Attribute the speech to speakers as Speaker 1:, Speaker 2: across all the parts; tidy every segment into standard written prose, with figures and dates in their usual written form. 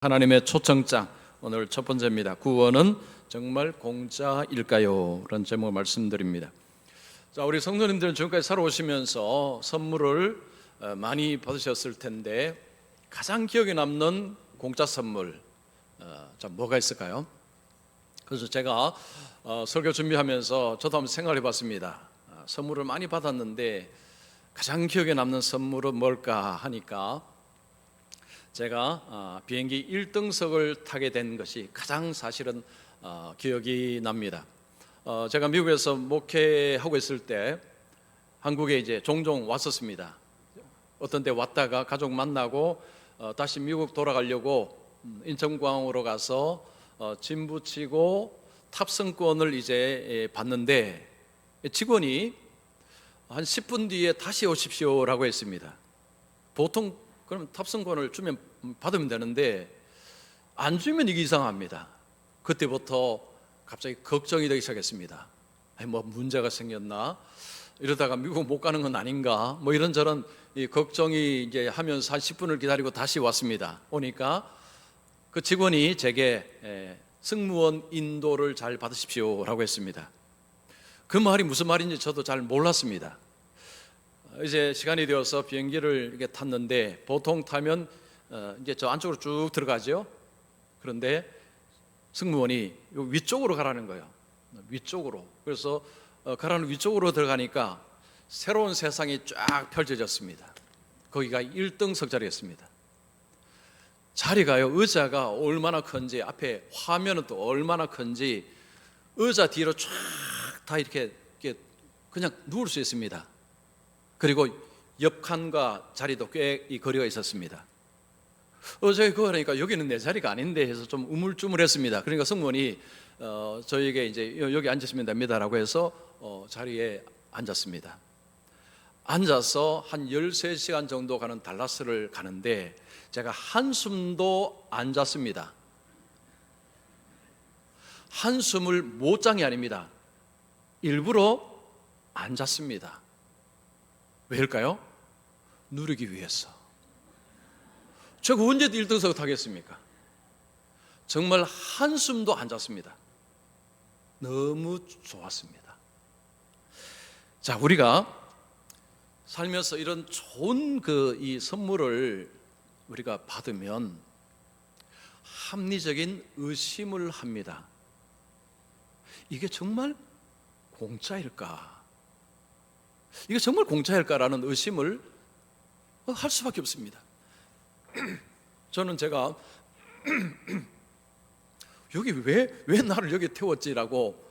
Speaker 1: 하나님의 초청장, 오늘 첫 번째입니다. 구원은 정말 공짜일까요? 라는 제목을 말씀드립니다. 자, 우리 성도님들은 지금까지 살아오시면서 선물을 많이 받으셨을 텐데 가장 기억에 남는 공짜 선물 뭐가 있을까요? 그래서 제가 설교 준비하면서 저도 한번 생각해 봤습니다. 선물을 많이 받았는데 가장 기억에 남는 선물은 뭘까 하니까 제가 비행기 1등석을 타게 된 것이 가장 사실은 기억이 납니다. 제가 미국에서 목회하고 있을 때 한국에 이제 종종 왔었습니다. 어떤 때 왔다가 가족 만나고 다시 미국 돌아가려고 인천공항으로 가서 짐 붙이고 탑승권을 이제 받는데 직원이 한 10분 뒤에 다시 오십시오라고 했습니다. 보통 그럼 탑승권을 받으면 되는데 안 주면 이게 이상합니다. 그때부터 갑자기 걱정이 되기 시작했습니다. 뭐 문제가 생겼나? 이러다가 미국 못 가는 건 아닌가? 뭐 이런저런 이 걱정이 이제 하면서 한 10분을 기다리고 다시 왔습니다. 오니까 그 직원이 제게 승무원 인도를 잘 받으십시오라고 했습니다. 그 말이 무슨 말인지 저도 잘 몰랐습니다. 이제 시간이 되어서 비행기를 이렇게 탔는데 보통 타면 이제 저 안쪽으로 쭉 들어가죠. 그런데 승무원이 위쪽으로 가라는 거예요. 위쪽으로. 그래서 가라는 위쪽으로 들어가니까 새로운 세상이 쫙 펼쳐졌습니다. 거기가 1등석 자리였습니다. 자리가요, 의자가 얼마나 큰지, 앞에 화면은 또 얼마나 큰지, 의자 뒤로 쫙 다 이렇게 그냥 누울 수 있습니다. 그리고 옆 칸과 자리도 꽤 이 거리가 있었습니다. 제가 그거 하니까 여기는 내 자리가 아닌데 해서 좀 우물쭈물했습니다. 그러니까 승무원이 저에게 이제 여기 앉으시면 됩니다라고 해서 자리에 앉았습니다. 앉아서 한 13시간 정도 가는 달라스를 가는데 제가 한숨도 안 잤습니다. 한숨을 못 잔 게 아닙니다. 일부러 안 잤습니다. 왜일까요? 누리기 위해서. 제가 언제 1등석 타겠습니까? 정말 한숨도 안 잤습니다. 너무 좋았습니다. 자, 우리가 살면서 이런 좋은 이 선물을 우리가 받으면 합리적인 의심을 합니다. 이게 정말 공짜일까? 이게 정말 공짜일까라는 의심을 할 수밖에 없습니다. 저는 제가 여기 왜 나를 여기 태웠지라고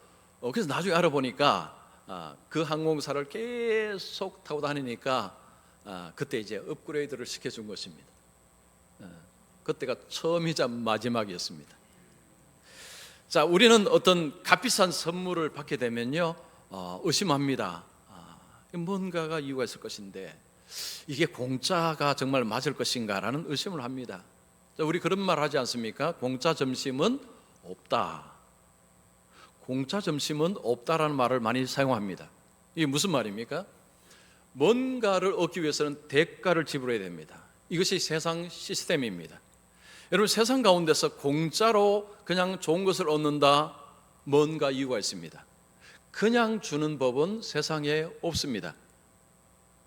Speaker 1: 그래서 나중에 알아보니까 그 항공사를 계속 타고 다니니까 그때 이제 업그레이드를 시켜준 것입니다. 그때가 처음이자 마지막이었습니다. 자, 우리는 어떤 값비싼 선물을 받게 되면요 의심합니다. 뭔가가 이유가 있을 것인데 이게 공짜가 정말 맞을 것인가라는 의심을 합니다. 자, 우리 그런 말 하지 않습니까? 공짜 점심은 없다. 공짜 점심은 없다라는 말을 많이 사용합니다. 이게 무슨 말입니까? 뭔가를 얻기 위해서는 대가를 지불해야 됩니다. 이것이 세상 시스템입니다. 여러분, 세상 가운데서 공짜로 그냥 좋은 것을 얻는다, 뭔가 이유가 있습니다. 그냥 주는 법은 세상에 없습니다.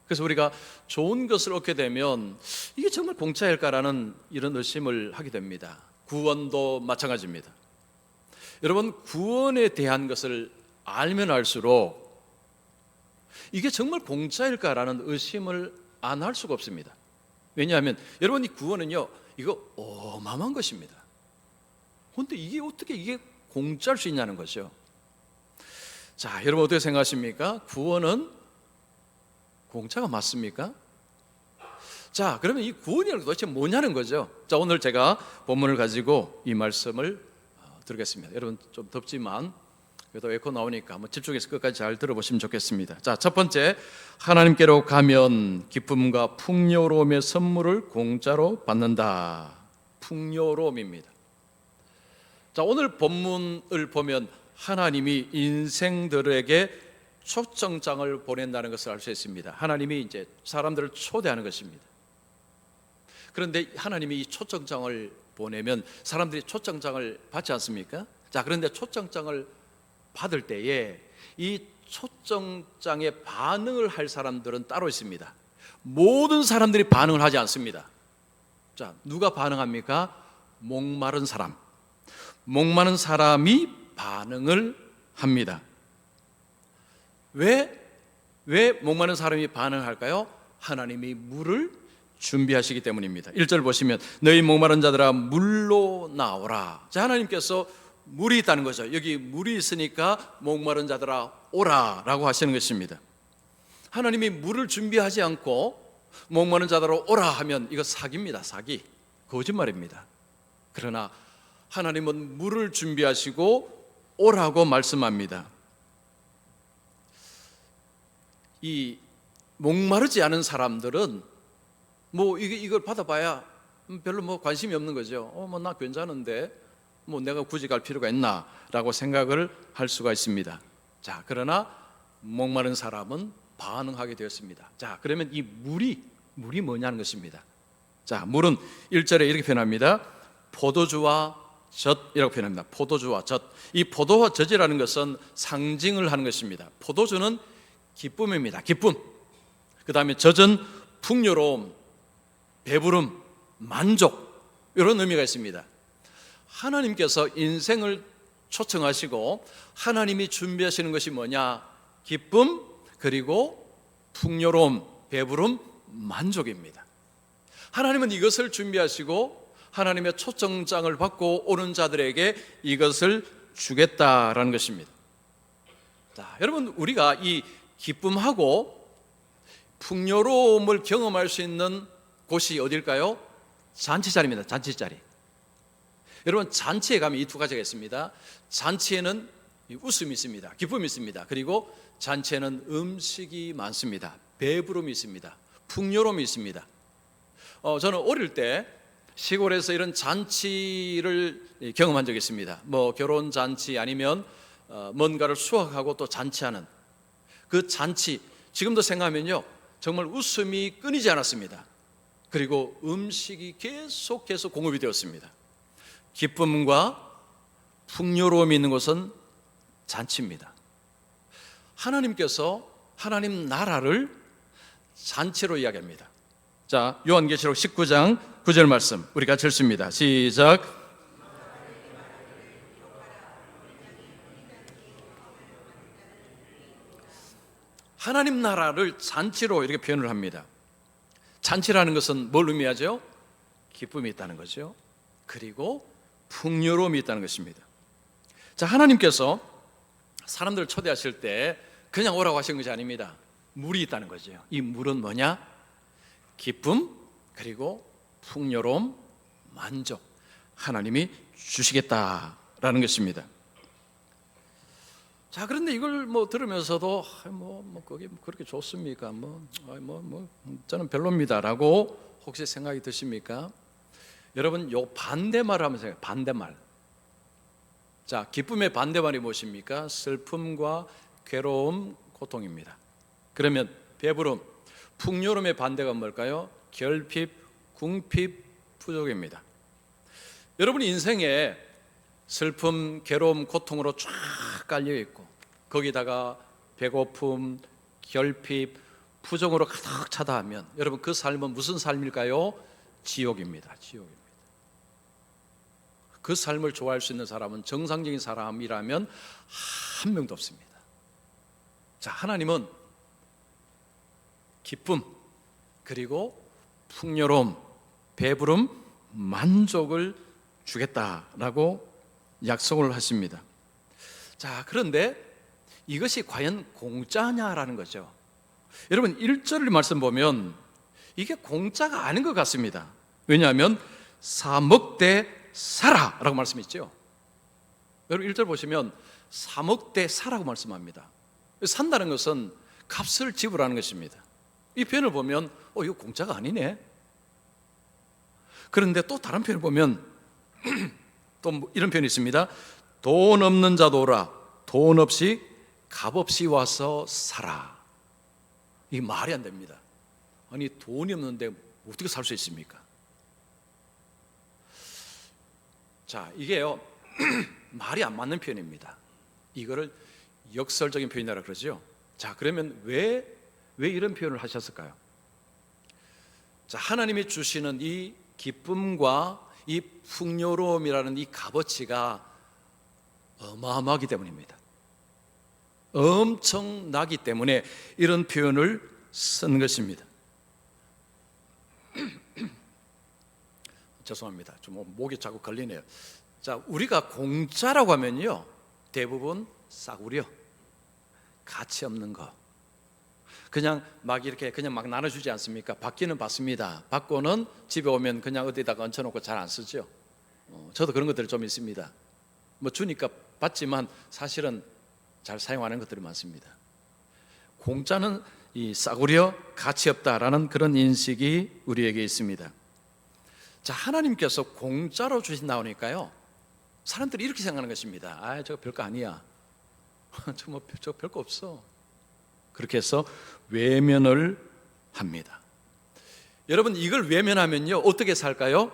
Speaker 1: 그래서 우리가 좋은 것을 얻게 되면 이게 정말 공짜일까라는 이런 의심을 하게 됩니다. 구원도 마찬가지입니다. 여러분, 구원에 대한 것을 알면 알수록 이게 정말 공짜일까라는 의심을 안 할 수가 없습니다. 왜냐하면 여러분, 이 구원은요 이거 어마어마한 것입니다. 그런데 이게 어떻게 이게 공짜일 수 있냐는 거죠. 자, 여러분 어떻게 생각하십니까? 구원은 공짜가 맞습니까? 자, 그러면 이 구원이라는 게 도대체 뭐냐는 거죠. 자, 오늘 제가 본문을 가지고 이 말씀을 드리겠습니다. 여러분 좀 덥지만 그래도 에코 나오니까 한번 집중해서 끝까지 잘 들어보시면 좋겠습니다. 자, 첫 번째, 하나님께로 가면 기쁨과 풍요로움의 선물을 공짜로 받는다. 풍요로움입니다. 자, 오늘 본문을 보면 하나님이 인생들에게 초청장을 보낸다는 것을 알 수 있습니다. 하나님이 이제 사람들을 초대하는 것입니다. 그런데 하나님이 이 초청장을 보내면 사람들이 초청장을 받지 않습니까? 자, 그런데 초청장을 받을 때에 이 초청장에 반응을 할 사람들은 따로 있습니다. 모든 사람들이 반응을 하지 않습니다. 자, 누가 반응합니까? 목마른 사람. 목마른 사람이 반응을 합니다. 왜 목마른 사람이 반응할까요? 하나님이 물을 준비하시기 때문입니다. 1절 보시면 너희 목마른 자들아 물로 나오라. 자, 하나님께서 물이 있다는 거죠. 여기 물이 있으니까 목마른 자들아 오라 라고 하시는 것입니다. 하나님이 물을 준비하지 않고 목마른 자들아 오라 하면 이거 사기입니다. 사기, 거짓말입니다. 그러나 하나님은 물을 준비하시고 오라고 말씀합니다. 이 목마르지 않은 사람들은 뭐 이걸 받아봐야 별로 뭐 관심이 없는 거죠. 뭐 나 괜찮은데 뭐 내가 굳이 갈 필요가 있나라고 생각을 할 수가 있습니다. 자, 그러나 목마른 사람은 반응하게 되었습니다. 자, 그러면 이 물이 뭐냐는 것입니다. 자, 물은 1절에 이렇게 표현합니다. 포도주와 젖이라고 표현합니다. 포도주와 젖. 이 포도와 젖이라는 것은 상징을 하는 것입니다. 포도주는 기쁨입니다. 기쁨. 그 다음에 젖은 풍요로움, 배부름, 만족, 이런 의미가 있습니다. 하나님께서 인생을 초청하시고 하나님이 준비하시는 것이 뭐냐? 기쁨, 그리고 풍요로움, 배부름, 만족입니다. 하나님은 이것을 준비하시고 하나님의 초청장을 받고 오는 자들에게 이것을 주겠다라는 것입니다. 자, 여러분, 우리가 이 기쁨하고 풍요로움을 경험할 수 있는 곳이 어딜까요? 잔치자리입니다. 잔치자리. 여러분, 잔치에 가면 이 두 가지가 있습니다. 잔치에는 웃음이 있습니다. 기쁨이 있습니다. 그리고 잔치에는 음식이 많습니다. 배부름이 있습니다. 풍요로움이 있습니다. 저는 어릴 때 시골에서 이런 잔치를 경험한 적이 있습니다. 뭐 결혼 잔치 아니면 뭔가를 수확하고 또 잔치하는 그 잔치, 지금도 생각하면요 정말 웃음이 끊이지 않았습니다. 그리고 음식이 계속해서 공급이 되었습니다. 기쁨과 풍요로움이 있는 곳은 잔치입니다. 하나님께서 하나님 나라를 잔치로 이야기합니다. 자, 요한계시록 19장 9절 말씀 우리 같이 읽습니다. 시작. 하나님 나라를 잔치로 이렇게 표현을 합니다. 잔치라는 것은 뭘 의미하죠? 기쁨이 있다는 거죠. 그리고 풍요로움이 있다는 것입니다. 자, 하나님께서 사람들을 초대하실 때 그냥 오라고 하신 것이 아닙니다. 물이 있다는 거죠. 이 물은 뭐냐? 기쁨, 그리고 풍요로움, 만족, 하나님이 주시겠다라는 것입니다. 자, 그런데 이걸 뭐 들으면서도 그게 그렇게 좋습니까? 저는 별로입니다라고 혹시 생각이 드십니까? 여러분, 요 반대말을 한번 생각해요. 반대말. 자, 기쁨의 반대말이 무엇입니까? 슬픔과 괴로움, 고통입니다. 그러면 배부름, 풍요로움의 반대가 뭘까요? 결핍, 궁핍, 부족입니다. 여러분 인생에 슬픔, 괴로움, 고통으로 쫙 깔려 있고 거기다가 배고픔, 결핍, 부족으로 가득 차다 하면 여러분 그 삶은 무슨 삶일까요? 지옥입니다. 지옥입니다. 그 삶을 좋아할 수 있는 사람은 정상적인 사람이라면 한 명도 없습니다. 자, 하나님은 기쁨, 그리고 풍요로움, 배부름, 만족을 주겠다라고 약속을 하십니다. 자, 그런데 이것이 과연 공짜냐라는 거죠. 여러분 1절 말씀 보면 이게 공짜가 아닌 것 같습니다. 왜냐하면 사 먹되 살아라고 말씀했죠. 여러분 1절 보시면 사 먹되 사라고 말씀합니다. 산다는 것은 값을 지불하는 것입니다. 이 표현을 보면 이거 공짜가 아니네. 그런데 또 다른 표현을 보면 또 이런 표현이 있습니다. 돈 없는 자도 오라. 돈 없이 값 없이 와서 살아. 이게 말이 안 됩니다. 아니 돈이 없는데 어떻게 살 수 있습니까? 자, 이게요 말이 안 맞는 표현입니다. 이거를 역설적인 표현이라고 그러죠. 자, 그러면 왜 이런 표현을 하셨을까요? 자, 하나님이 주시는 이 기쁨과 이 풍요로움이라는 이 값어치가 어마어마하기 때문입니다. 엄청나기 때문에 이런 표현을 쓴 것입니다. 죄송합니다. 좀 목이 자꾸 걸리네요. 자, 우리가 공짜라고 하면요 대부분 싸구려, 가치 없는 거, 그냥 막 이렇게 그냥 막 나눠주지 않습니까? 받기는 받습니다. 받고는 집에 오면 그냥 어디다가 얹혀놓고 잘 안 쓰죠. 저도 그런 것들이 좀 있습니다. 뭐 주니까 받지만 사실은 잘 사용하는 것들이 많습니다. 공짜는 이 싸구려, 가치 없다라는 그런 인식이 우리에게 있습니다. 자, 하나님께서 공짜로 주신다니까요 사람들이 이렇게 생각하는 것입니다. 아, 저거 별거 아니야. 저 별거 없어. 그렇게 해서 외면을 합니다. 여러분, 이걸 외면하면요 어떻게 살까요?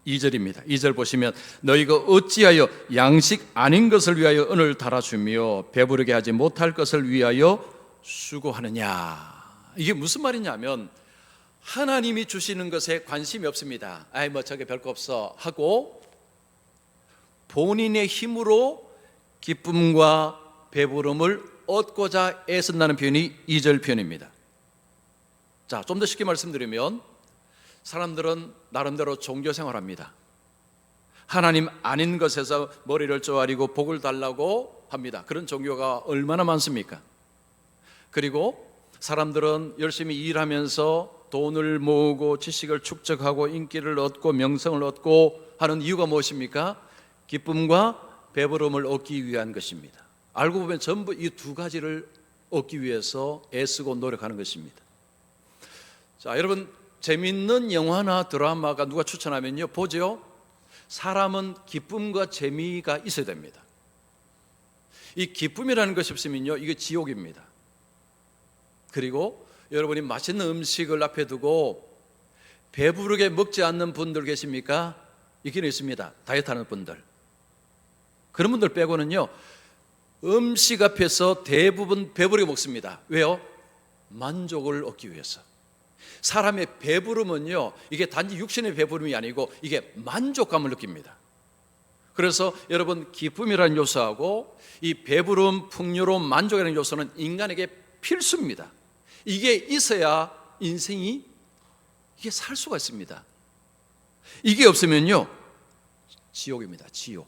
Speaker 1: 2절입니다. 2절 보시면 너희가 어찌하여 양식 아닌 것을 위하여 은을 달아주며 배부르게 하지 못할 것을 위하여 수고하느냐. 이게 무슨 말이냐면 하나님이 주시는 것에 관심이 없습니다. 아이 뭐 저게 별거 없어 하고 본인의 힘으로 기쁨과 배부름을 얻고자 애쓴다는 표현이 2절 표현입니다. 자, 좀 더 쉽게 말씀드리면 사람들은 나름대로 종교 생활합니다. 하나님 아닌 것에서 머리를 쪼아리고 복을 달라고 합니다. 그런 종교가 얼마나 많습니까? 그리고 사람들은 열심히 일하면서 돈을 모으고 지식을 축적하고 인기를 얻고 명성을 얻고 하는 이유가 무엇입니까? 기쁨과 배부름을 얻기 위한 것입니다. 알고 보면 전부 이 두 가지를 얻기 위해서 애쓰고 노력하는 것입니다. 자, 여러분, 재밌는 영화나 드라마가 누가 추천하면요 보죠. 사람은 기쁨과 재미가 있어야 됩니다. 이 기쁨이라는 것이 없으면요 이게 지옥입니다. 그리고 여러분이 맛있는 음식을 앞에 두고 배부르게 먹지 않는 분들 계십니까? 있기는 있습니다. 다이어트하는 분들. 그런 분들 빼고는요 음식 앞에서 대부분 배부르게 먹습니다. 왜요? 만족을 얻기 위해서. 사람의 배부름은요 이게 단지 육신의 배부름이 아니고 이게 만족감을 느낍니다. 그래서 여러분, 기쁨이라는 요소하고 이 배부름, 풍요로움, 만족이라는 요소는 인간에게 필수입니다. 이게 있어야 인생이 이게 살 수가 있습니다. 이게 없으면요 지옥입니다. 지옥.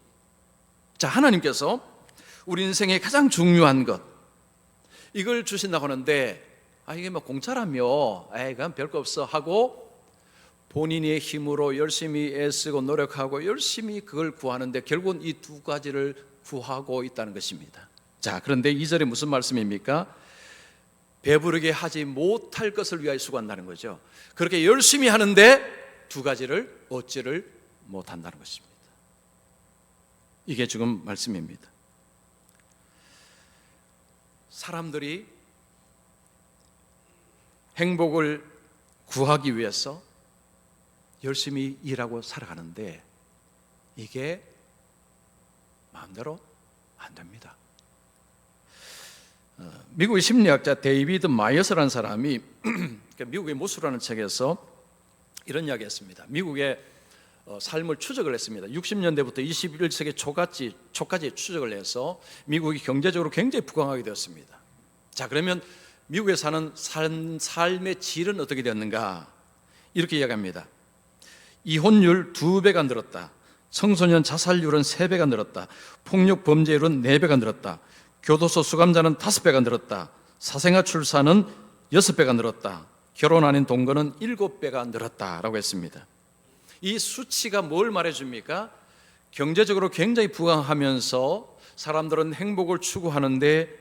Speaker 1: 자, 하나님께서 우리 인생의 가장 중요한 것 이걸 주신다고 하는데 이게 뭐 공짜라며 그건 별거 없어 하고 본인의 힘으로 열심히 애쓰고 노력하고 열심히 그걸 구하는데 결국은 이 두 가지를 구하고 있다는 것입니다. 자, 그런데 2절에 무슨 말씀입니까? 배부르게 하지 못할 것을 위하여 수고한다는 거죠. 그렇게 열심히 하는데 두 가지를 얻지를 못한다는 것입니다. 이게 지금 말씀입니다. 사람들이 행복을 구하기 위해서 열심히 일하고 살아가는데 이게 마음대로 안 됩니다. 미국의 심리학자 데이비드 마이어스라는 사람이 미국의 모수라는 책에서 이런 이야기했습니다. 미국의 삶을 추적을 했습니다. 60년대부터 21세기 초까지 추적을 해서 미국이 경제적으로 굉장히 부강하게 되었습니다. 자, 그러면 미국에 사는 삶의 질은 어떻게 되었는가? 이렇게 이야기합니다. 이혼율 2배가 늘었다. 청소년 자살률은 3배가 늘었다. 폭력 범죄율은 4배가 늘었다. 교도소 수감자는 5배가 늘었다. 사생아 출산은 6배가 늘었다. 결혼 아닌 동거는 7배가 늘었다라고 했습니다. 이 수치가 뭘 말해줍니까? 경제적으로 굉장히 부강하면서 사람들은 행복을 추구하는데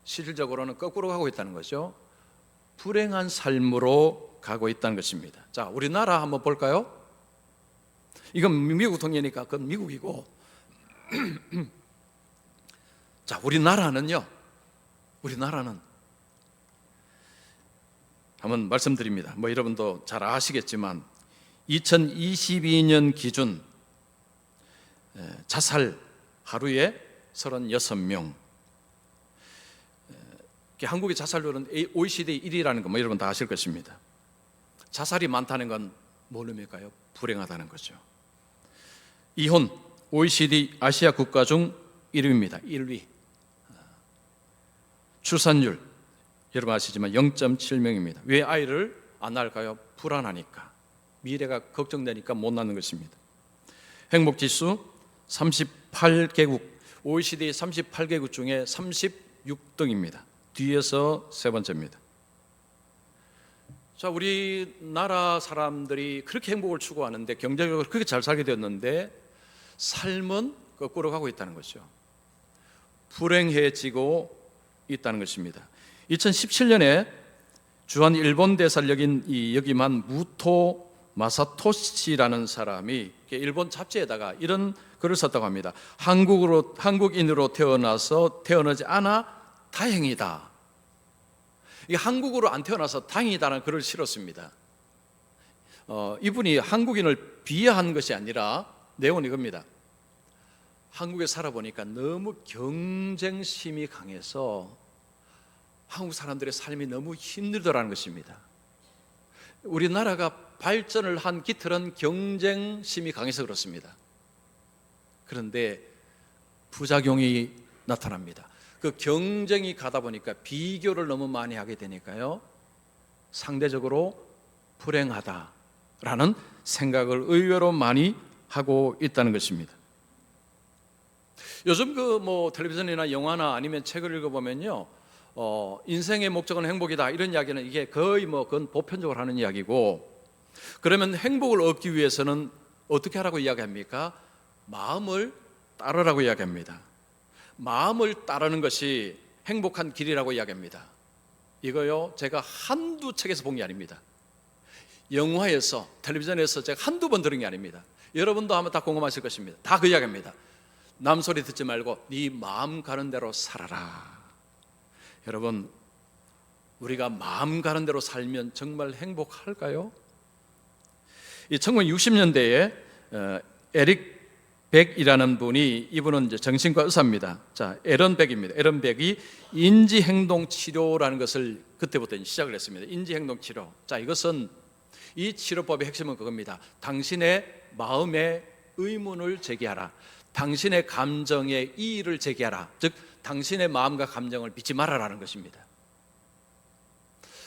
Speaker 1: 실질적으로는 거꾸로 가고 있다는 거죠. 불행한 삶으로 가고 있다는 것입니다. 자, 우리나라 한번 볼까요? 이건 미국 통계니까 그건 미국이고 자, 우리나라는 한번 말씀드립니다. 뭐 여러분도 잘 아시겠지만 2022년 기준 자살 하루에 36명. 한국의 자살률은 OECD 1위라는 거 여러분 다 아실 것입니다. 자살이 많다는 건 뭘 의미일까요? 불행하다는 거죠. 이혼, OECD 아시아 국가 중 1위입니다. 1위. 출산율, 여러분 아시지만 0.7명입니다. 왜 아이를 안 낳을까요? 불안하니까. 미래가 걱정되니까 못 낳는 것입니다. 행복지수 38개국, OECD 38개국 중에 36등입니다. 뒤에서 세 번째입니다. 자, 우리나라 사람들이 그렇게 행복을 추구하는데, 경제적으로 그렇게 잘 살게 되었는데 삶은 거꾸로 가고 있다는 것이죠. 불행해지고 있다는 것입니다. 2017년에 주한 일본 대사를 역임한 무토 마사토시라는 사람이 일본 잡지에다가 이런 글을 썼다고 합니다. 한국인으로 태어나지 않아 다행이다. 이 한국으로 안 태어나서 다행이다라는 글을 실었습니다. 이분이 한국인을 비하한 것이 아니라 내용은 이겁니다. 한국에 살아보니까 너무 경쟁심이 강해서 한국 사람들의 삶이 너무 힘들더라는 것입니다. 우리나라가 발전을 한 기틀은 경쟁심이 강해서 그렇습니다. 그런데 부작용이 나타납니다. 그 경쟁이 가다 보니까 비교를 너무 많이 하게 되니까요, 상대적으로 불행하다라는 생각을 의외로 많이 하고 있다는 것입니다. 요즘 텔레비전이나 영화나 아니면 책을 읽어보면요, 인생의 목적은 행복이다 이런 이야기는 이게 거의 그건 보편적으로 하는 이야기고, 그러면 행복을 얻기 위해서는 어떻게 하라고 이야기합니까? 마음을 따르라고 이야기합니다. 마음을 따르는 것이 행복한 길이라고 이야기합니다. 이거요, 제가 한두 책에서 본 게 아닙니다. 영화에서, 텔레비전에서 제가 한두 번 들은 게 아닙니다. 여러분도 아마 다 공감하실 것입니다. 다 그 이야기입니다. 남 소리 듣지 말고 네 마음 가는 대로 살아라. 여러분, 우리가 마음 가는 대로 살면 정말 행복할까요? 이 1960년대에 에릭 백이라는 분이, 이분은 이제 정신과 의사입니다. 자, 에런 백입니다. 에런 백이 인지행동치료라는 것을 그때부터 시작을 했습니다. 인지행동치료. 자, 이 치료법의 핵심은 그겁니다. 당신의 마음의 의문을 제기하라. 당신의 감정의 이의를 제기하라. 즉, 당신의 마음과 감정을 믿지 말아라는 것입니다.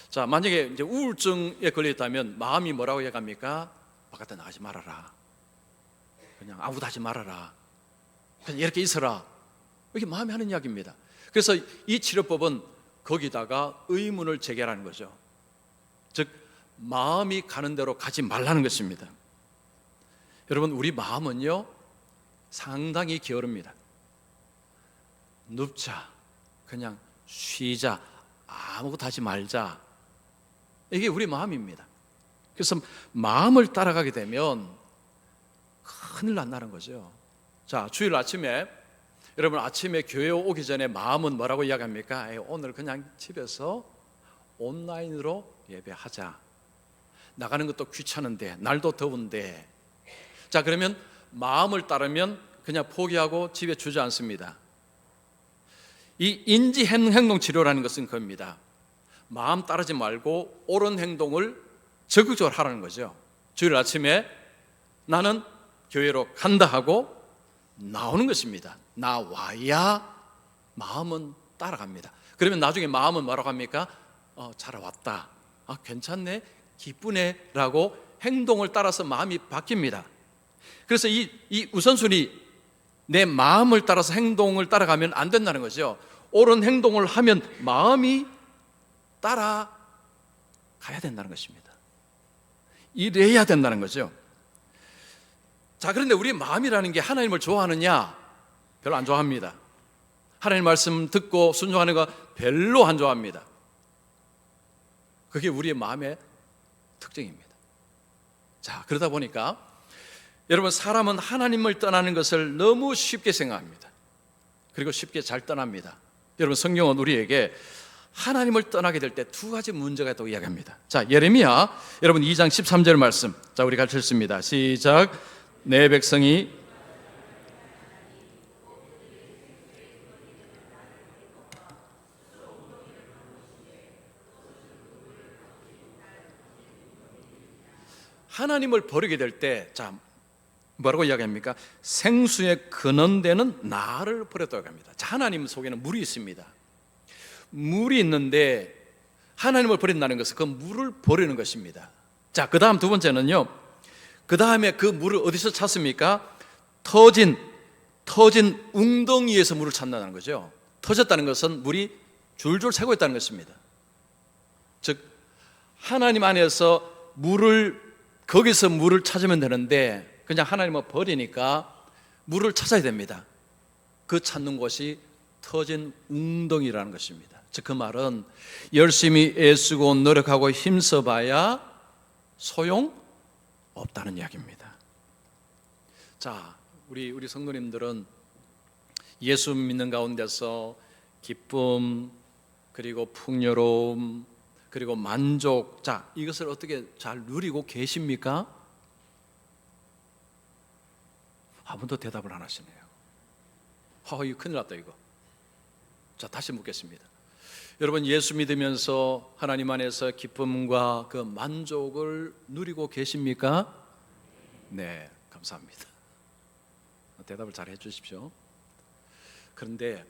Speaker 1: 자, 만약에 이제 우울증에 걸렸다면 마음이 뭐라고 얘기합니까? 바깥에 나가지 말아라. 그냥 아무도 하지 말아라. 그냥 이렇게 있어라. 이게 마음이 하는 이야기입니다. 그래서 이 치료법은 거기다가 의문을 제기하라는 거죠. 즉, 마음이 가는 대로 가지 말라는 것입니다. 여러분, 우리 마음은요 상당히 게으릅니다. 눕자, 그냥 쉬자, 아무것도 하지 말자, 이게 우리 마음입니다. 그래서 마음을 따라가게 되면 큰일 난다는 거죠. 자, 주일 아침에, 여러분 아침에 교회 오기 전에 마음은 뭐라고 이야기합니까? 오늘 그냥 집에서 온라인으로 예배하자. 나가는 것도 귀찮은데, 날도 더운데. 자, 그러면 마음을 따르면 그냥 포기하고 집에 주저앉습니다. 이 인지행동치료라는 것은 그겁니다. 마음 따르지 말고 옳은 행동을 적극적으로 하라는 거죠. 주일 아침에 나는 교회로 간다 하고 나오는 것입니다. 나와야 마음은 따라갑니다. 그러면 나중에 마음은 뭐라고 합니까? 잘 왔다, 괜찮네, 기쁘네 라고 행동을 따라서 마음이 바뀝니다. 그래서 이 우선순위, 내 마음을 따라서 행동을 따라가면 안 된다는 거죠. 옳은 행동을 하면 마음이 따라가야 된다는 것입니다. 이래야 된다는 거죠. 자, 그런데 우리 마음이라는 게 하나님을 좋아하느냐? 별로 안 좋아합니다. 하나님 말씀 듣고 순종하는 거 별로 안 좋아합니다. 그게 우리의 마음의 특징입니다. 자, 그러다 보니까 여러분, 사람은 하나님을 떠나는 것을 너무 쉽게 생각합니다. 그리고 쉽게 잘 떠납니다. 여러분, 성경은 우리에게 하나님을 떠나게 될 때 두 가지 문제가 있다고 이야기합니다. 자, 예레미야 여러분 2장 13절 말씀, 자, 우리 같이 읽습니다. 시작. 내 백성이 하나님을 버리게 될 때, 자, 뭐라고 이야기합니까? 생수의 근원되는 나를 버렸다고 합니다. 자, 하나님 속에는 물이 있습니다. 물이 있는데 하나님을 버린다는 것은 그 물을 버리는 것입니다. 자, 그 다음 두 번째는요, 그 다음에 그 물을 어디서 찾습니까? 터진 웅덩이에서 물을 찾는다는 거죠. 터졌다는 것은 물이 줄줄 새고 있다는 것입니다. 즉, 하나님 안에서 거기서 물을 찾으면 되는데 그냥 하나님을 버리니까 물을 찾아야 됩니다. 그 찾는 곳이 터진 웅덩이라는 것입니다. 즉, 그 말은 열심히 애쓰고 노력하고 힘써봐야 소용 없다는 이야기입니다. 자, 우리 성도님들은 예수 믿는 가운데서 기쁨, 그리고 풍요로움, 그리고 만족, 자, 이것을 어떻게 잘 누리고 계십니까? 아무도 대답을 안 하시네요. 이거 큰일 났다 이거. 자, 다시 묻겠습니다. 여러분, 예수 믿으면서 하나님 안에서 기쁨과 그 만족을 누리고 계십니까? 네, 감사합니다. 대답을 잘 해주십시오. 그런데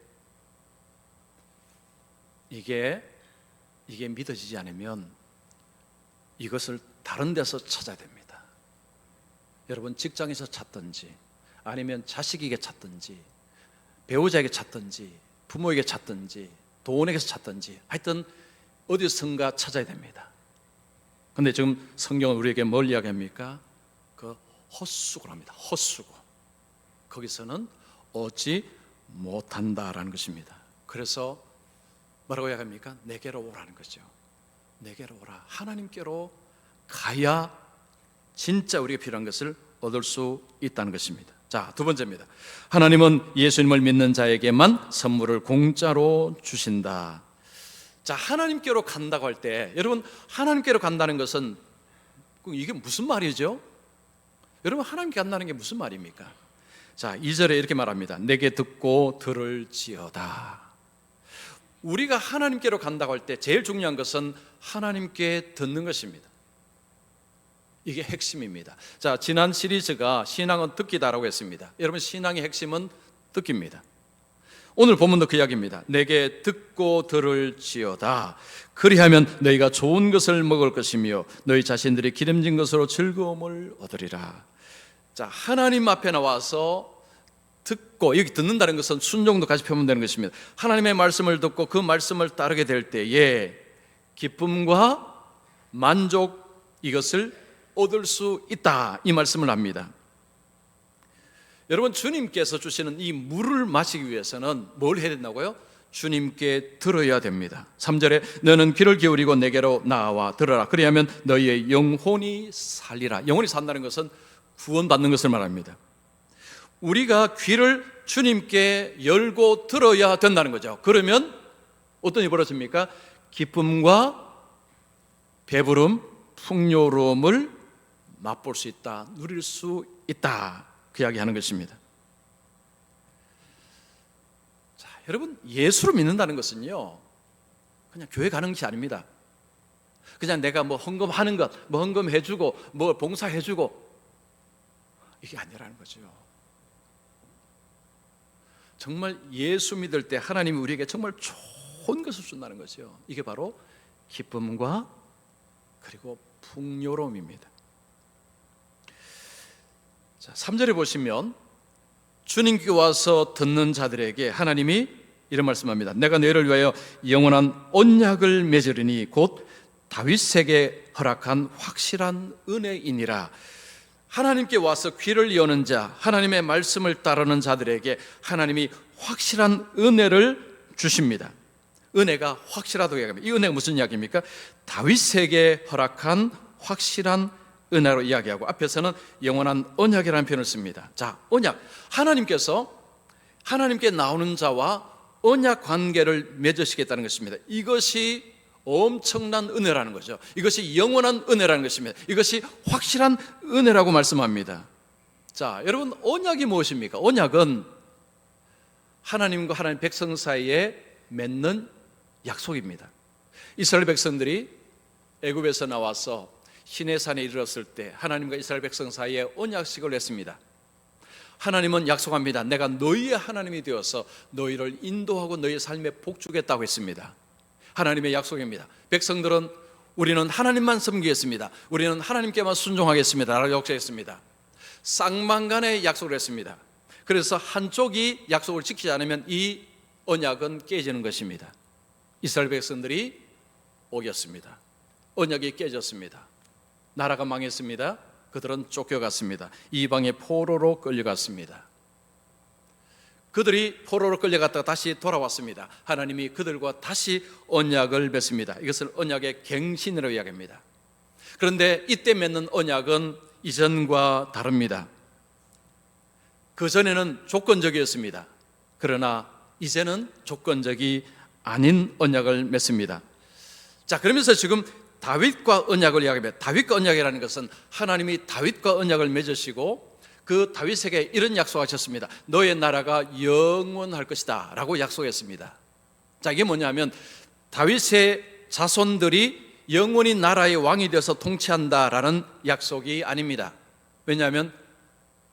Speaker 1: 이게 믿어지지 않으면 이것을 다른 데서 찾아야 됩니다. 여러분, 직장에서 찾든지 아니면 자식에게 찾든지 배우자에게 찾든지 부모에게 찾든지 돈에게서 찾든지 하여튼 어디선가 찾아야 됩니다. 그런데 지금 성경은 우리에게 뭘 이야기합니까? 그 헛수고를 합니다. 헛수고. 거기서는 얻지 못한다라는 것입니다. 그래서 뭐라고 이야기합니까? 내게로 오라는 거죠. 내게로 오라. 하나님께로 가야 진짜 우리가 필요한 것을 얻을 수 있다는 것입니다. 자, 두 번째입니다. 하나님은 예수님을 믿는 자에게만 선물을 공짜로 주신다. 자, 하나님께로 간다고 할 때, 여러분, 하나님께로 간다는 것은 이게 무슨 말이죠? 여러분, 하나님께 간다는 게 무슨 말입니까? 자, 2절에 이렇게 말합니다. 내게 듣고 들을지어다. 우리가 하나님께로 간다고 할 때 제일 중요한 것은 하나님께 듣는 것입니다. 이게 핵심입니다. 자, 지난 시리즈가 신앙은 듣기다라고 했습니다. 여러분, 신앙의 핵심은 듣기입니다. 오늘 본문도 그 이야기입니다. 내게 듣고 들을지어다. 그리하면 너희가 좋은 것을 먹을 것이며 너희 자신들이 기름진 것으로 즐거움을 얻으리라. 자, 하나님 앞에 나와서 듣고, 여기 듣는다는 것은 순종도 같이 펴면 되는 것입니다. 하나님의 말씀을 듣고 그 말씀을 따르게 될 때에 기쁨과 만족, 이것을 얻을 수 있다, 이 말씀을 합니다. 여러분, 주님께서 주시는 이 물을 마시기 위해서는 뭘 해야 된다고요? 주님께 들어야 됩니다. 3절에 너는 귀를 기울이고 내게로 나와 들어라. 그리하면 너희의 영혼이 살리라. 영혼이 산다는 것은 구원받는 것을 말합니다. 우리가 귀를 주님께 열고 들어야 된다는 거죠. 그러면 어떤 일이 벌어집니까? 기쁨과 배부름, 풍요로움을 맛볼 수 있다, 누릴 수 있다, 그 이야기하는 것입니다. 자, 여러분, 예수를 믿는다는 것은요, 그냥 교회 가는 것이 아닙니다. 그냥 내가 뭐 헌금하는 것, 뭐 헌금해주고 뭐 봉사해주고, 이게 아니라는 거죠. 정말 예수 믿을 때 하나님이 우리에게 정말 좋은 것을 준다는 거죠. 이게 바로 기쁨과 그리고 풍요로움입니다. 자, 3절에 보시면 주님께 와서 듣는 자들에게 하나님이 이런 말씀합니다. 내가 너희를 위하여 영원한 언약을 맺으리니 곧 다윗에게 허락한 확실한 은혜이니라. 하나님께 와서 귀를 여는 자, 하나님의 말씀을 따르는 자들에게 하나님이 확실한 은혜를 주십니다. 은혜가 확실하다고 이야기합니다. 이 은혜가 무슨 이야기입니까? 다윗에게 허락한 확실한 은혜로 이야기하고, 앞에서는 영원한 언약이라는 표현을 씁니다. 자, 언약, 하나님께서 하나님께 나오는 자와 언약 관계를 맺으시겠다는 것입니다. 이것이 엄청난 은혜라는 거죠. 이것이 영원한 은혜라는 것입니다. 이것이 확실한 은혜라고 말씀합니다. 자, 여러분, 언약이 무엇입니까? 언약은 하나님과 하나님 백성 사이에 맺는 약속입니다. 이스라엘 백성들이 애굽에서 나와서 시내산에 이르렀을 때 하나님과 이스라엘 백성 사이에 언약식을 했습니다. 하나님은 약속합니다. 내가 너희의 하나님이 되어서 너희를 인도하고 너희의 삶에 복주겠다고 했습니다. 하나님의 약속입니다. 백성들은 우리는 하나님만 섬기겠습니다, 우리는 하나님께만 순종하겠습니다 라고 약속했습니다. 쌍방간의 약속을 했습니다. 그래서 한쪽이 약속을 지키지 않으면 이 언약은 깨지는 것입니다. 이스라엘 백성들이 오겼습니다. 언약이 깨졌습니다. 나라가 망했습니다. 그들은 쫓겨갔습니다. 이방의 포로로 끌려갔습니다. 그들이 포로로 끌려갔다가 다시 돌아왔습니다. 하나님이 그들과 다시 언약을 맺습니다. 이것을 언약의 갱신이라고 이야기합니다. 그런데 이때 맺는 언약은 이전과 다릅니다. 그전에는 조건적이었습니다. 그러나 이제는 조건적이 아닌 언약을 맺습니다. 자, 그러면서 지금 다윗과 언약을 이야기합니다. 다윗과 언약이라는 것은 하나님이 다윗과 언약을 맺으시고 그 다윗에게 이런 약속하셨습니다. 너의 나라가 영원할 것이다 라고 약속했습니다. 자, 이게 뭐냐면 다윗의 자손들이 영원히 나라의 왕이 되어서 통치한다라는 약속이 아닙니다. 왜냐하면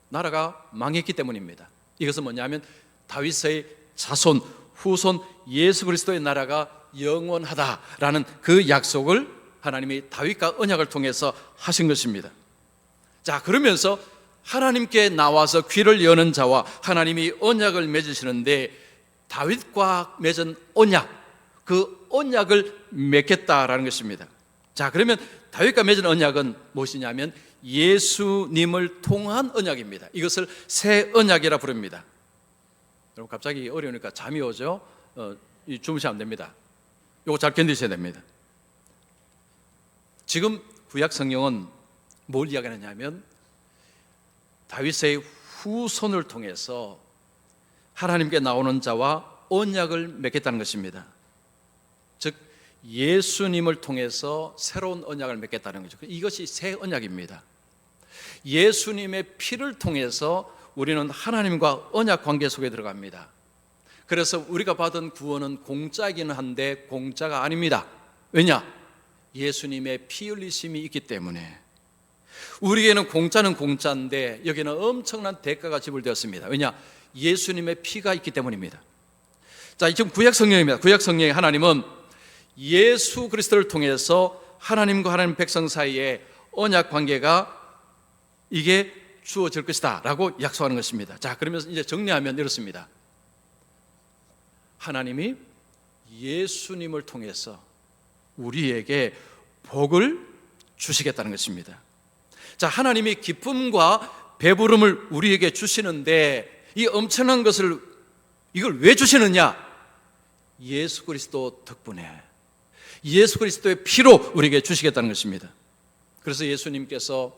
Speaker 1: 나라가 망했기 때문입니다. 이것은 뭐냐면 다윗의 자손, 후손 예수 그리스도의 나라가 영원하다라는 그 약속을 하나님이 다윗과 언약을 통해서 하신 것입니다. 자, 그러면서 하나님께 나와서 귀를 여는 자와 하나님이 언약을 맺으시는데 다윗과 맺은 언약, 그 언약을 맺겠다라는 것입니다. 자, 그러면 다윗과 맺은 언약은 무엇이냐면 예수님을 통한 언약입니다. 이것을 새 언약이라 부릅니다. 여러분 갑자기 어려우니까 잠이 오죠? 주무시면 안 됩니다. 이거 잘 견디셔야 됩니다. 지금 구약 성경은 뭘 이야기하냐면 다윗의 후손을 통해서 하나님께 나오는 자와 언약을 맺겠다는 것입니다. 즉 예수님을 통해서 새로운 언약을 맺겠다는 거죠. 이것이 새 언약입니다. 예수님의 피를 통해서 우리는 하나님과 언약 관계 속에 들어갑니다. 그래서 우리가 받은 구원은 공짜이기는 한데 공짜가 아닙니다. 왜냐? 예수님의 피 흘리심이 있기 때문에. 우리에게는 공짜는 공짜인데 여기는 엄청난 대가가 지불되었습니다. 왜냐? 예수님의 피가 있기 때문입니다. 자, 지금 구약 성경입니다. 구약 성경에 하나님은 예수 그리스도를 통해서 하나님과 하나님 백성 사이에 언약 관계가 이게 주어질 것이다 라고 약속하는 것입니다. 자, 그러면서 이제 정리하면 이렇습니다. 하나님이 예수님을 통해서 우리에게 복을 주시겠다는 것입니다. 자, 하나님이 기쁨과 배부름을 우리에게 주시는데 이 엄청난 것을 이걸 왜 주시느냐? 예수 그리스도 덕분에 예수 그리스도의 피로 우리에게 주시겠다는 것입니다. 그래서 예수님께서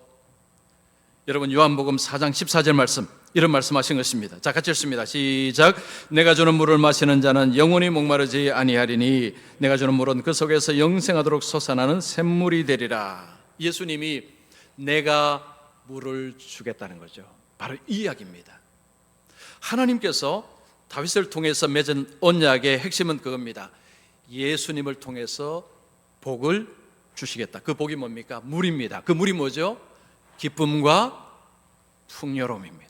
Speaker 1: 여러분 요한복음 4장 14절 말씀 이런 말씀하신 것입니다. 자, 같이 읽습니다. 시작. 내가 주는 물을 마시는 자는 영원히 목마르지 아니하리니 내가 주는 물은 그 속에서 영생하도록 솟아나는 샘물이 되리라. 예수님이 내가 물을 주겠다는 거죠. 바로 이 이야기입니다. 하나님께서 다윗을 통해서 맺은 언약의 핵심은 그겁니다. 예수님을 통해서 복을 주시겠다. 그 복이 뭡니까? 물입니다. 그 물이 뭐죠? 기쁨과 풍요로움입니다.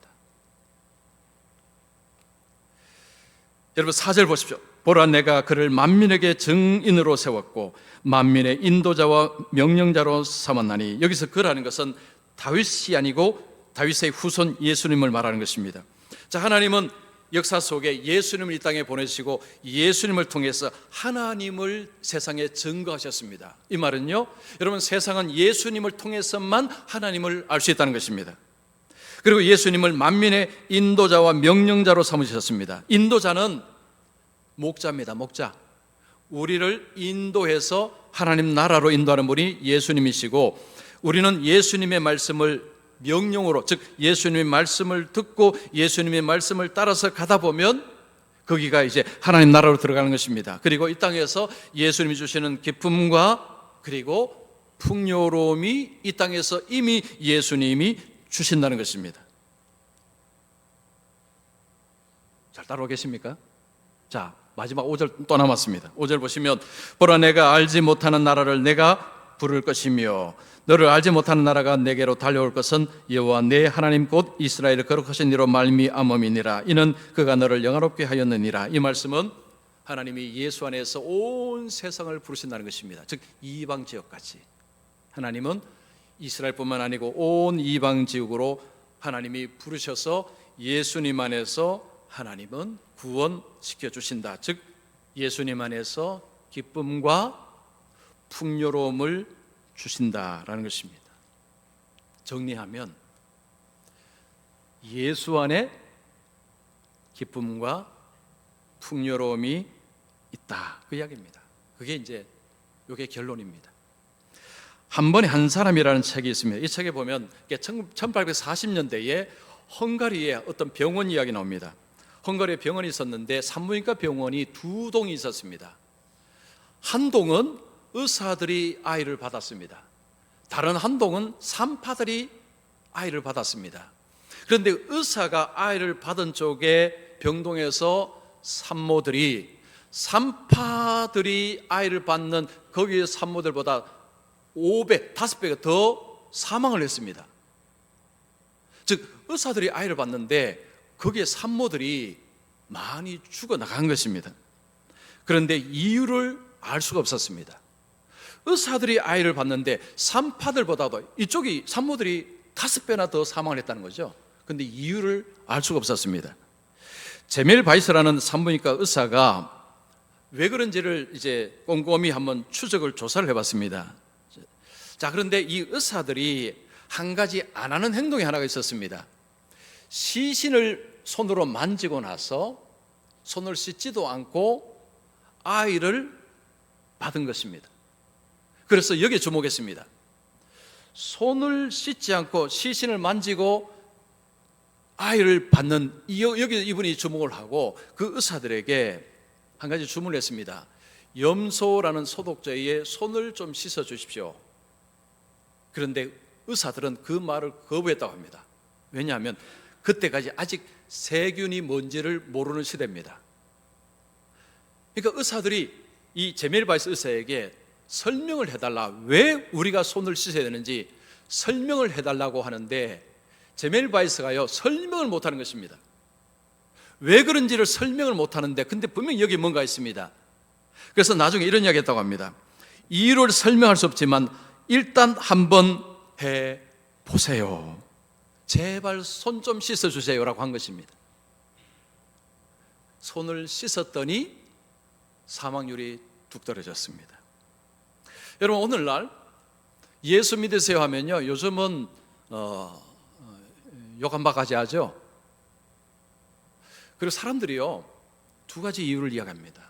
Speaker 1: 여러분 4절 보십시오. 보라 내가 그를 만민에게 증인으로 세웠고 만민의 인도자와 명령자로 삼았나니. 여기서 그라는 것은 다윗이 아니고 다윗의 후손 예수님을 말하는 것입니다. 자, 하나님은 역사 속에 예수님을 이 땅에 보내시고 예수님을 통해서 하나님을 세상에 증거하셨습니다. 이 말은요, 여러분 세상은 예수님을 통해서만 하나님을 알 수 있다는 것입니다. 그리고 예수님을 만민의 인도자와 명령자로 삼으셨습니다. 인도자는 목자입니다. 목자. 우리를 인도해서 하나님 나라로 인도하는 분이 예수님이시고 우리는 예수님의 말씀을 명령으로, 즉 예수님의 말씀을 듣고 예수님의 말씀을 따라서 가다 보면 거기가 이제 하나님 나라로 들어가는 것입니다. 그리고 이 땅에서 예수님이 주시는 기쁨과 그리고 풍요로움이 이 땅에서 이미 예수님이 주신다는 것입니다. 잘 따라오 계십니까? 자, 마지막 5절 또 남았습니다. 5절 보시면 보라 내가 알지 못하는 나라를 내가 부를 것이며 너를 알지 못하는 나라가 내게로 달려올 것은 여호와 내 하나님 곧 이스라엘을 거룩하신 이로 말미암음이니라. 이는 그가 너를 영화롭게 하였느니라. 이 말씀은 하나님이 예수 안에서 온 세상을 부르신다는 것입니다. 즉 이방 지역까지. 하나님은 이스라엘뿐만 아니고 온 이방 지역으로 하나님이 부르셔서 예수님 안에서 하나님은 구원시켜 주신다. 즉 예수님 안에서 기쁨과 풍요로움을 주신다라는 것입니다. 정리하면 예수 안에 기쁨과 풍요로움이 있다, 그 이야기입니다. 그게 이제 이게 결론입니다. 한 번에 한 사람이라는 책이 있습니다. 이 책에 보면 1840년대에 헝가리에 어떤 병원 이야기 나옵니다. 헝가리에 병원이 있었는데 산부인과 병원이 두 동이 있었습니다. 한 동은 의사들이 아이를 받았습니다. 다른 한 동은 산파들이 아이를 받았습니다. 그런데 의사가 아이를 받은 쪽에 병동에서 산모들이 산파들이 아이를 받는 거기의 산모들보다 5배, 5배가 더 사망을 했습니다. 즉 의사들이 아이를 받는데 거기에 산모들이 많이 죽어나간 것입니다. 그런데 이유를 알 수가 없었습니다. 의사들이 아이를 받는데 산파들보다도 이쪽이 산모들이 5배나 더 사망을 했다는 거죠. 그런데 이유를 알 수가 없었습니다. 제멜 바이스라는 산부인과 의사가 왜 그런지를 이제 꼼꼼히 한번 추적을 조사를 해봤습니다. 자, 그런데 이 의사들이 한 가지 안 하는 행동이 하나가 있었습니다. 시신을 손으로 만지고 나서 손을 씻지도 않고 아이를 받은 것입니다. 그래서 여기에 주목했습니다. 손을 씻지 않고 시신을 만지고 아이를 받는 여기 이분이 주목을 하고 그 의사들에게 한 가지 주문을 했습니다. 염소라는 소독제에 손을 좀 씻어 주십시오. 그런데 의사들은 그 말을 거부했다고 합니다. 왜냐하면 그때까지 아직 세균이 뭔지를 모르는 시대입니다. 그러니까 의사들이 이 제멜 바이스 의사에게 설명을 해달라, 왜 우리가 손을 씻어야 되는지 설명을 해달라고 하는데 제멜 바이스가요 설명을 못하는 것입니다. 왜 그런지를 설명을 못하는데 근데 분명히 여기 뭔가 있습니다. 그래서 나중에 이런 이야기 했다고 합니다. 이유를 설명할 수 없지만 일단 한번 해보세요. 제발 손 좀 씻어주세요 라고 한 것입니다. 손을 씻었더니 사망률이 뚝 떨어졌습니다. 여러분 오늘날 예수 믿으세요 하면요 요즘은 욕 한 바가지 하죠. 그리고 사람들이요 두 가지 이유를 이야기합니다.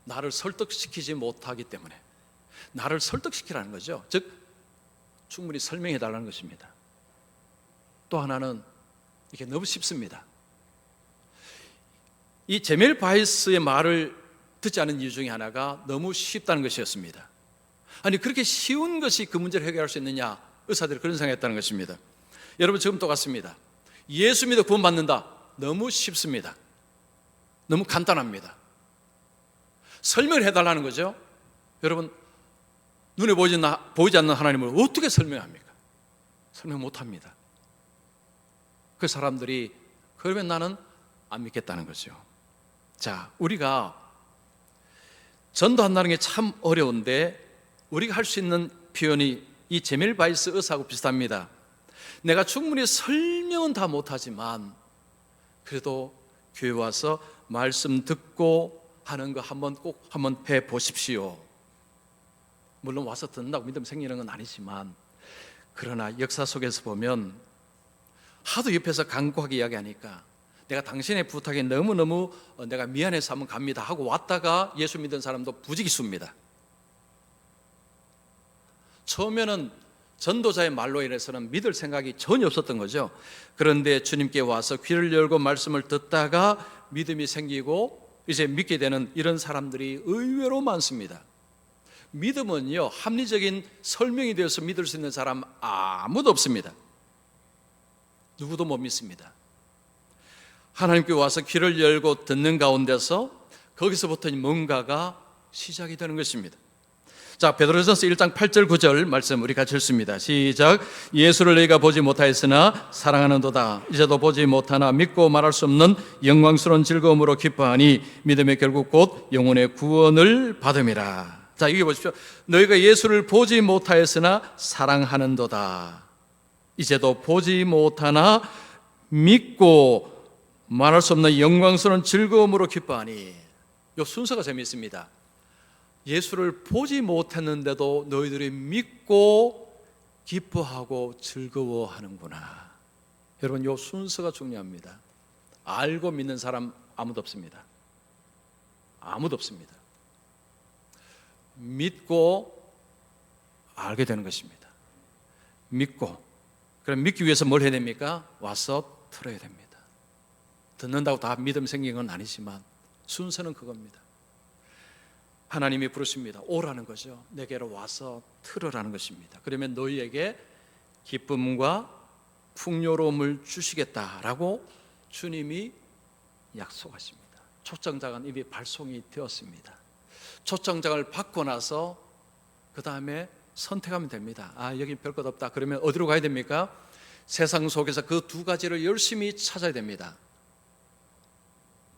Speaker 1: 나를 설득시키지 못하기 때문에. 나를 설득시키라는 거죠. 즉 충분히 설명해 달라는 것입니다. 또 하나는 이게 너무 쉽습니다. 이 제멜 바이스의 말을 듣지 않은 이유 중에 하나가 너무 쉽다는 것이었습니다. 아니 그렇게 쉬운 것이 그 문제를 해결할 수 있느냐, 의사들이 그런 생각했다는 것입니다. 여러분 지금 똑같습니다. 예수 믿어 구원받는다, 너무 쉽습니다. 너무 간단합니다. 설명을 해달라는 거죠. 여러분 눈에 보이지 않는 하나님을 어떻게 설명합니까? 설명 못합니다. 그 사람들이 그러면 나는 안 믿겠다는 거죠. 자, 우리가 전도한다는 게 참 어려운데 우리가 할 수 있는 표현이 이 제멜 바이스 의사하고 비슷합니다. 내가 충분히 설명은 다 못하지만 그래도 교회 와서 말씀 듣고 하는 거 꼭 한번 해보십시오. 물론 와서 듣는다고 믿음 생기는 건 아니지만 그러나 역사 속에서 보면 하도 옆에서 간곡하게 이야기하니까 내가 당신의 부탁에 너무너무 내가 미안해서 한번 갑니다 하고 왔다가 예수 믿은 사람도 부지기수입니다. 처음에는 전도자의 말로 인해서는 믿을 생각이 전혀 없었던 거죠. 그런데 주님께 와서 귀를 열고 말씀을 듣다가 믿음이 생기고 이제 믿게 되는 이런 사람들이 의외로 많습니다. 믿음은요 합리적인 설명이 되어서 믿을 수 있는 사람 아무도 없습니다. 누구도 못 믿습니다. 하나님께 와서 귀를 열고 듣는 가운데서 거기서부터 뭔가가 시작이 되는 것입니다. 자, 베드로전서 1장 8절 9절 말씀 우리 같이 읽습니다. 시작. 예수를 너희가 보지 못하였으나 사랑하는도다. 이제도 보지 못하나 믿고 말할 수 없는 영광스러운 즐거움으로 기뻐하니 믿음의 결국 곧 영혼의 구원을 받음이라. 자, 여기 보십시오. 너희가 예수를 보지 못하였으나 사랑하는도다. 이제도 보지 못하나 믿고 말할 수 없는 영광스러운 즐거움으로 기뻐하니. 이 순서가 재미있습니다. 예수를 보지 못했는데도 너희들이 믿고 기뻐하고 즐거워하는구나. 여러분, 이 순서가 중요합니다. 알고 믿는 사람 아무도 없습니다. 아무도 없습니다. 믿고 알게 되는 것입니다. 믿고, 그럼 믿기 위해서 뭘 해야 됩니까? 와서 들어야 됩니다. 듣는다고 다 믿음 생긴 건 아니지만 순서는 그겁니다. 하나님이 부르십니다. 오라는 거죠. 내게로 와서 들으라는 것입니다. 그러면 너희에게 기쁨과 풍요로움을 주시겠다라고 주님이 약속하십니다. 초청장은 이미 발송이 되었습니다. 초청장을 받고 나서 그 다음에 선택하면 됩니다. 아, 여기 별 것 없다. 그러면 어디로 가야 됩니까? 세상 속에서 그 두 가지를 열심히 찾아야 됩니다.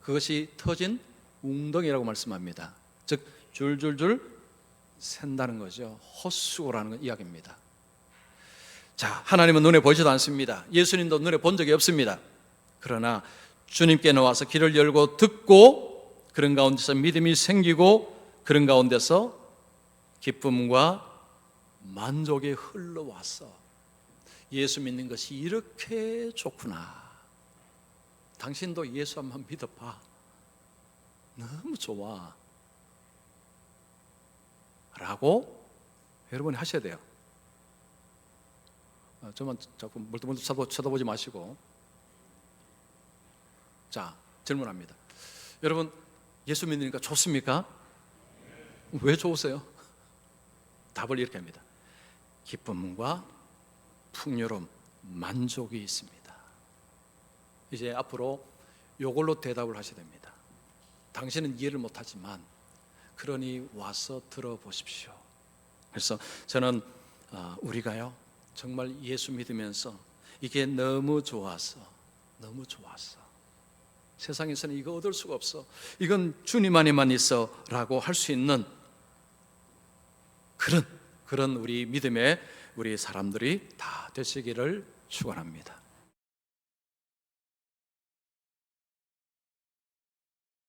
Speaker 1: 그것이 터진 웅덩이라고 말씀합니다. 즉 줄줄줄 샌다는 거죠. 헛수고라는 이야기입니다. 자, 하나님은 눈에 보이지도 않습니다. 예수님도 눈에 본 적이 없습니다. 그러나 주님께 나와서 길을 열고 듣고 그런 가운데서 믿음이 생기고 그런 가운데서 기쁨과 만족이 흘러와서 예수 믿는 것이 이렇게 좋구나. 당신도 예수 한번 믿어봐. 너무 좋아. 라고 여러분이 하셔야 돼요. 저만 자꾸 멀뚱멀뚱 쳐다보지 마시고. 자, 질문합니다. 여러분, 예수 믿으니까 좋습니까? 왜 좋으세요? 답을 이렇게 합니다. 기쁨과 풍요로움, 만족이 있습니다. 이제 앞으로 이걸로 대답을 하셔야 됩니다. 당신은 이해를 못하지만 그러니 와서 들어보십시오. 그래서 저는 우리가요 정말 예수 믿으면서 이게 너무 좋아서 세상에서는 이거 얻을 수가 없어, 이건 주님 안에만 있어 라고 할 수 있는 그런 우리 믿음의 우리 사람들이 다 되시기를 축원합니다.